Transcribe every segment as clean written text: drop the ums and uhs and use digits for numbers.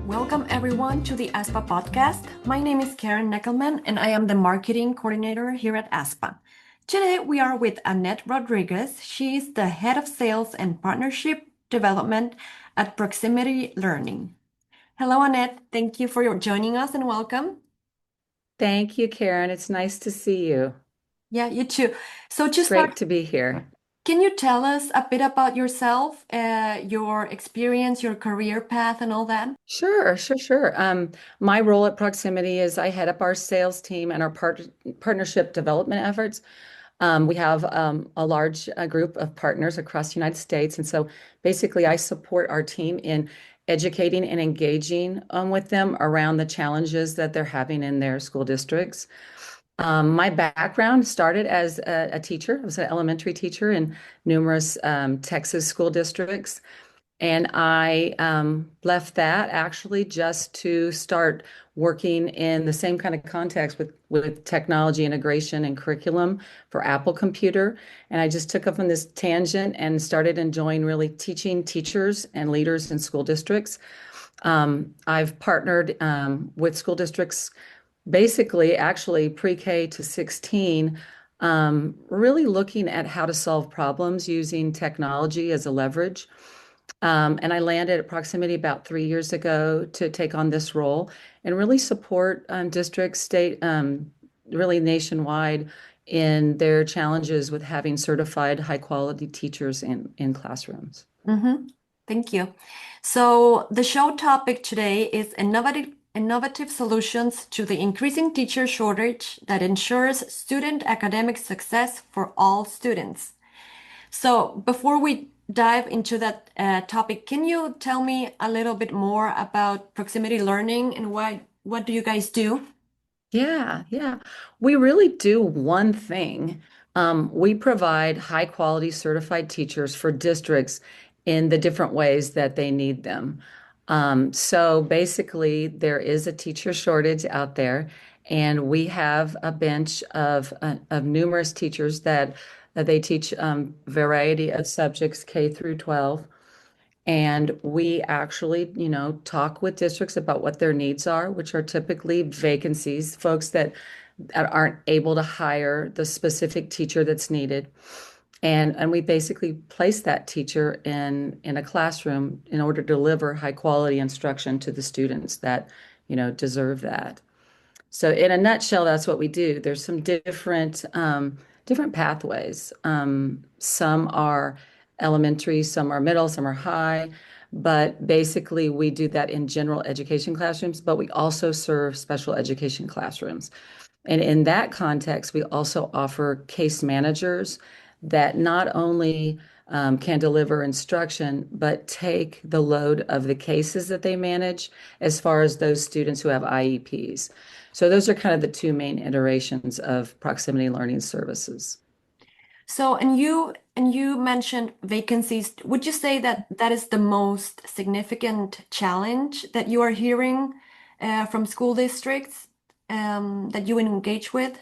Welcome everyone to the ASPA podcast. My name is Karen Neckelman and I am the marketing coordinator here at ASPA. Today we are with Annette Rodriguez. She is the head of sales and partnership development at Proximity Learning. Hello, Annette. Thank you for joining us and welcome. Thank you, Karen. It's nice to see you. Yeah, you too. So to start, Great to be here. can you tell us a bit about yourself, your experience, your career path, and all that? Sure. My role at Proximity is I head up our sales team and our partnership development efforts. We have a large group of partners across the United States. And so basically, I support our team in educating and engaging with them around the challenges that they're having in their school districts. My background started as a teacher. I was an elementary teacher in numerous Texas school districts. And I left that actually just to start working in the same kind of context with technology integration and curriculum for Apple Computer. And I just took up on this tangent and started enjoying really teaching teachers and leaders in school districts. I've partnered with school districts basically actually pre-K to 16, really looking at how to solve problems using technology as a leverage. And I landed at Proximity about 3 years ago to take on this role and really support districts, state, really nationwide in their challenges with having certified high quality teachers in classrooms. Mm-hmm. Thank you. So the show topic today is innovative solutions to the increasing teacher shortage that ensures student academic success for all students. So before we dive into that topic, can you tell me a little bit more about proximity learning and what do you guys do? Yeah. We really do one thing. We provide high quality certified teachers for districts in the different ways that they need them. So basically, there is a teacher shortage out there, and we have a bench of numerous teachers that they teach variety of subjects K through 12. And we actually, talk with districts about what their needs are, which are typically vacancies, folks that aren't able to hire the specific teacher that's needed. And we basically place that teacher in a classroom in order to deliver high quality instruction to the students that, deserve that. So in a nutshell, that's what we do. There's some different pathways. Some are elementary, some are middle, some are high, but basically we do that in general education classrooms, but we also serve special education classrooms. And in that context, we also offer case managers that not only can deliver instruction, but take the load of the cases that they manage as far as those students who have IEPs. So those are kind of the two main iterations of proximity learning services. So, and you mentioned vacancies. Would you say that that is the most significant challenge that you are hearing from school districts that you engage with?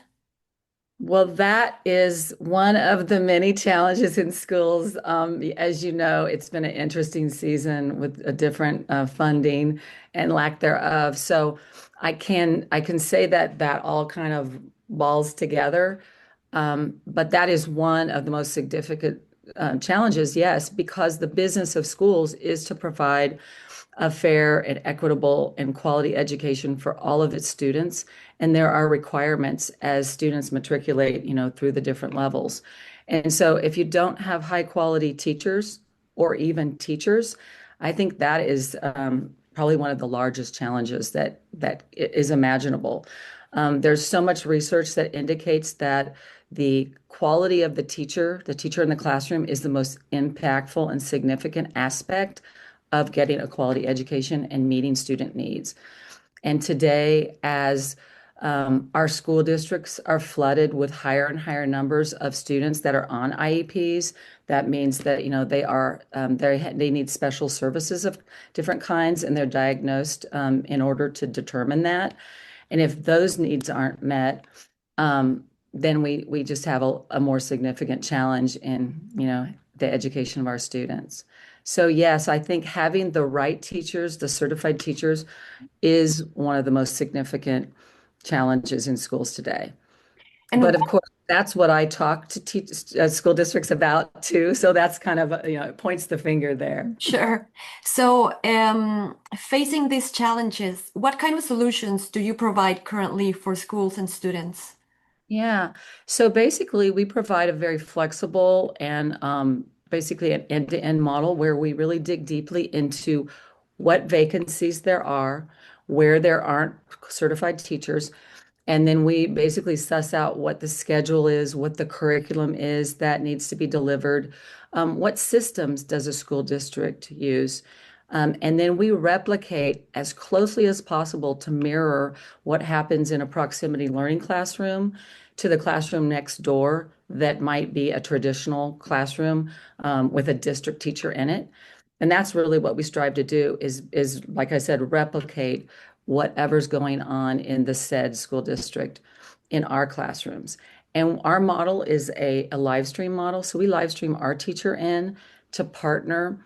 Well, that is one of the many challenges in schools. As you know, it's been an interesting season with a different funding and lack thereof. So I can say that that all kind of balls together. But that is one of the most significant challenges, yes, because the business of schools is to provide a fair and equitable and quality education for all of its students. And there are requirements as students matriculate, through the different levels. And so if you don't have high quality teachers or even teachers, I think that is probably one of the largest challenges that is imaginable. There's so much research that indicates that the quality of the teacher in the classroom, is the most impactful and significant aspect of getting a quality education and meeting student needs. And today, as our school districts are flooded with higher and higher numbers of students that are on IEPs. That means that they need special services of different kinds, and they're diagnosed in order to determine that. And if those needs aren't met, then we just have a more significant challenge in, the education of our students. So yes, I think having the right teachers, the certified teachers, is one of the most significant challenges in schools today. But And of course, that's what I talk to school districts about too. So that's kind of, it points the finger there. sure. So, facing these challenges, what kind of solutions do you provide currently for schools and students? Yeah. So basically, we provide a very flexible and basically an end-to-end model where we really dig deeply into what vacancies there are, where there aren't certified teachers, and then we basically suss out what the schedule is, what the curriculum is that needs to be delivered, what systems does a school district use. And then we replicate as closely as possible to mirror what happens in a proximity learning classroom to the classroom next door that might be a traditional classroom with a district teacher in it. And that's really what we strive to do is like I said, replicate whatever's going on in the said school district in our classrooms. And our model is a live stream model. So we live stream our teacher in to partner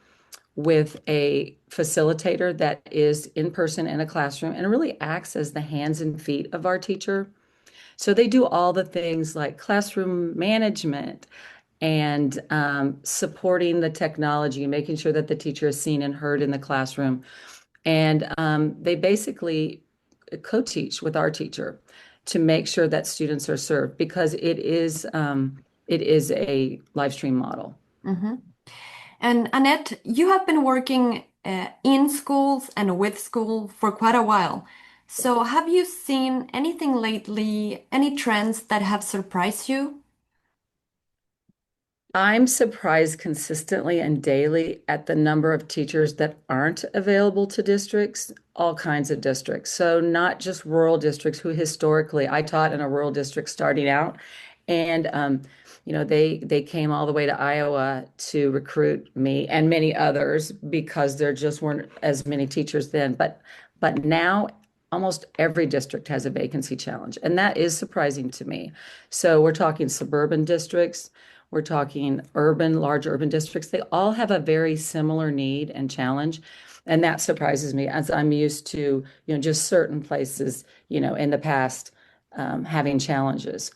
with a facilitator that is in person in a classroom and really acts as the hands and feet of our teacher. So they do all the things like classroom management and supporting the technology, making sure that the teacher is seen and heard in the classroom. And they basically co-teach with our teacher to make sure that students are served because it is a live stream model. Mhm. And Annette, you have been working in schools and with school for quite a while. So, have you seen anything lately, any trends that have surprised you? I'm surprised consistently and daily at the number of teachers that aren't available to districts, all kinds of districts. So, not just rural districts who historically I taught in a rural district starting out. And they came all the way to Iowa to recruit me and many others because there just weren't as many teachers then. But now almost every district has a vacancy challenge, and that is surprising to me. So we're talking suburban districts. We're talking large urban districts. They all have a very similar need and challenge. And that surprises me as I'm used to, just certain places, in the past having challenges.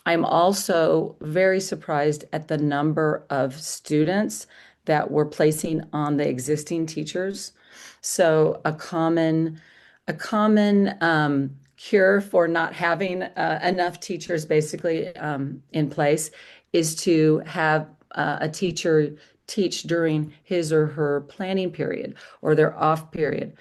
I'm also very surprised at the number of students that we're placing on the existing teachers. So a common cure for not having enough teachers basically in place is to have a teacher teach during his or her planning period or their off period.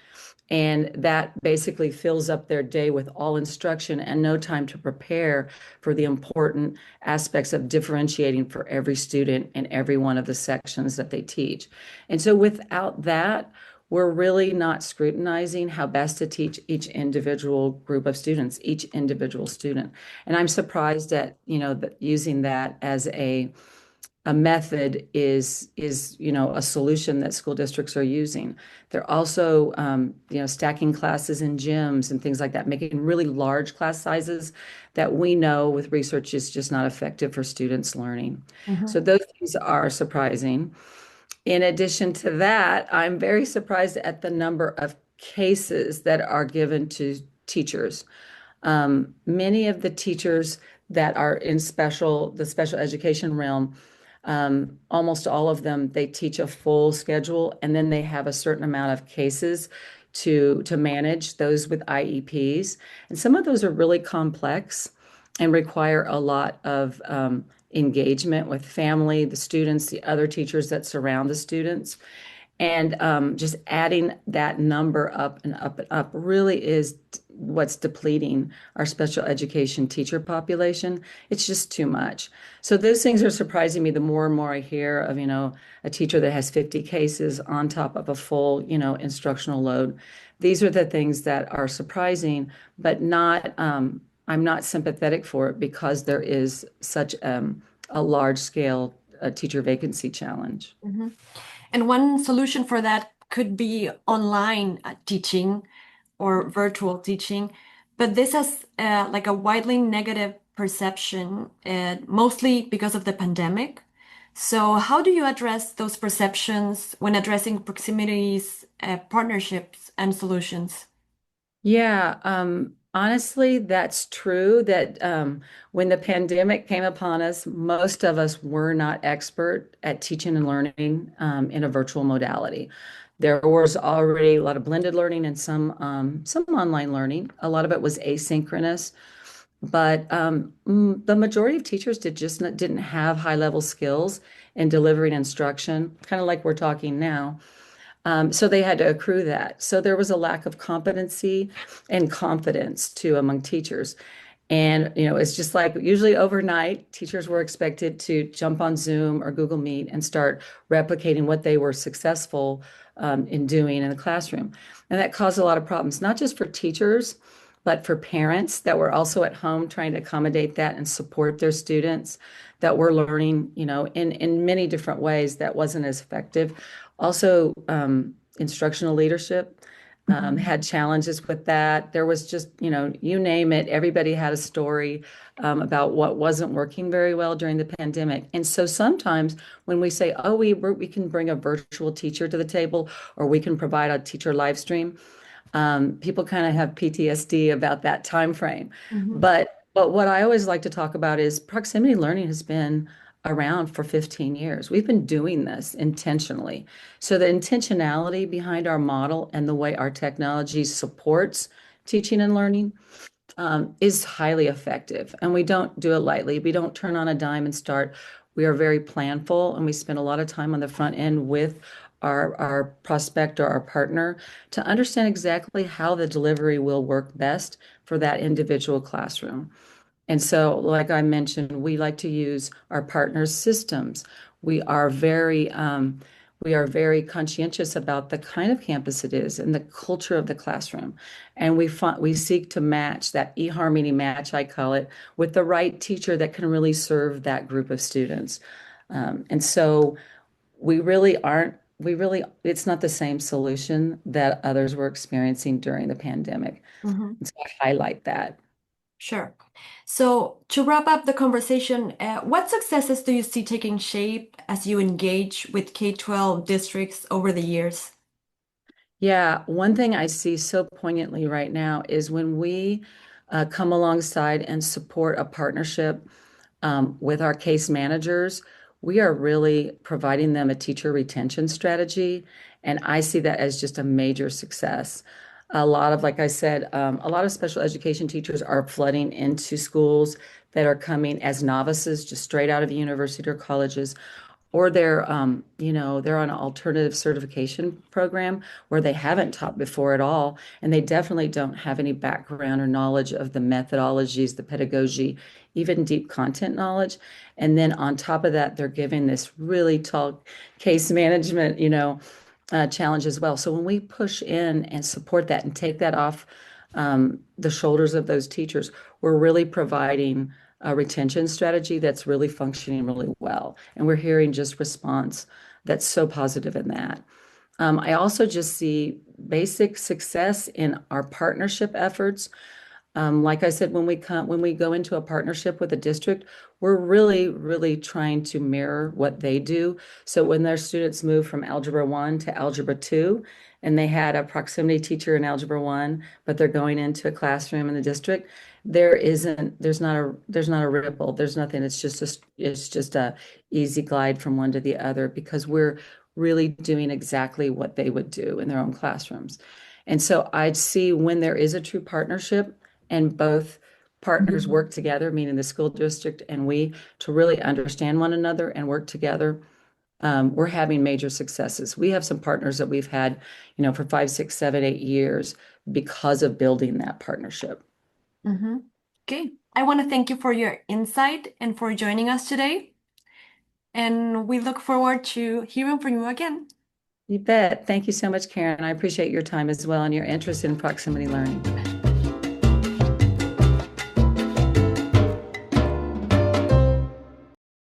And that basically fills up their day with all instruction and no time to prepare for the important aspects of differentiating for every student in every one of the sections that they teach. And so without that, we're really not scrutinizing how best to teach each individual group of students, each individual student. And I'm surprised at, that using that as a method is a solution that school districts are using. They're also stacking classes in gyms and things like that, making really large class sizes that we know with research is just not effective for students learning. So Mhm. those things are surprising. In addition to that, I'm very surprised at the number of cases that are given to teachers. Many of the teachers that are in the special education realm, almost all of them, they teach a full schedule and then they have a certain amount of cases to manage those with IEPs. And some of those are really complex and require a lot of engagement with family, the students, the other teachers that surround the students. And just adding that number up and up and up really is what's depleting our special education teacher population. It's just too much. So those things are surprising me the more and more I hear of, a teacher that has 50 cases on top of a full, instructional load. These are the things that are surprising, but I'm not sympathetic for it because there is such a large scale teacher vacancy challenge. Mhm. And one solution for that could be online teaching or virtual teaching. But this has like a widely negative perception, mostly because of the pandemic. So, how do you address those perceptions when addressing proximities, partnerships, and solutions? Yeah, honestly, that's true that when the pandemic came upon us, most of us were not expert at teaching and learning in a virtual modality. There was already a lot of blended learning and some online learning. A lot of it was asynchronous, but the majority of teachers didn't have high level skills in delivering instruction, kind of like we're talking now. So they had to accrue that. So there was a lack of competency and confidence too among teachers. And, it's just like usually overnight, teachers were expected to jump on Zoom or Google Meet and start replicating what they were successful in doing in the classroom. And that caused a lot of problems, not just for teachers, but for parents that were also at home trying to accommodate that and support their students that were learning, in many different ways that wasn't as effective. Also, instructional leadership had challenges with that. There was just, you name it, everybody had a story about what wasn't working very well during the pandemic. And so sometimes when we say, oh, we can bring a virtual teacher to the table or we can provide a teacher live stream, people kind of have PTSD about that time frame. Mhm. But what I always like to talk about is proximity learning has been around for 15 years. We've been doing this intentionally. So the intentionality behind our model and the way our technology supports teaching and learning is highly effective. And we don't do it lightly. We don't turn on a dime and start. We are very planful and we spend a lot of time on the front end with our prospect or our partner to understand exactly how the delivery will work best for that individual classroom. And so, like I mentioned, we like to use our partners' systems. We are very we are very conscientious about the kind of campus it is and the culture of the classroom. And we seek to match that eHarmony match, I call it, with the right teacher that can really serve that group of students. And so it's not the same solution that others were experiencing during the pandemic. Mhm. And so I highlight that. Sure. So, to wrap up the conversation, what successes do you see taking shape as you engage with K-12 districts over the years? Yeah, one thing I see so poignantly right now is when we come alongside and support a partnership with our case managers, we are really providing them a teacher retention strategy. And I see that as just a major success. A lot of, like I said, a lot of special education teachers are flooding into schools that are coming as novices, just straight out of university or colleges, or they're on an alternative certification program where they haven't taught before at all, and they definitely don't have any background or knowledge of the methodologies, the pedagogy, even deep content knowledge. And then on top of that, they're giving this really tall case management, challenge as well. So when we push in and support that and take that off the shoulders of those teachers, we're really providing a retention strategy that's really functioning really well. And we're hearing just response that's so positive in that. I also just see basic success in our partnership efforts. Like I said, when we go into a partnership with a district, we're really, really trying to mirror what they do. So when their students move from Algebra 1 to Algebra 2, and they had a proximity teacher in Algebra 1, but they're going into a classroom in the district, there's not a ripple, there's nothing. It's just a easy glide from one to the other because we're really doing exactly what they would do in their own classrooms. And so I'd see when there is a true partnership and both partners work together, meaning the school district and we, to really understand one another and work together, we're having major successes. We have some partners that we've had, for 5, 6, 7, 8 years because of building that partnership. Mhm. Okay. I want to thank you for your insight and for joining us today. And we look forward to hearing from you again. You bet. Thank you so much, Karen. I appreciate your time as well and your interest in proximity learning.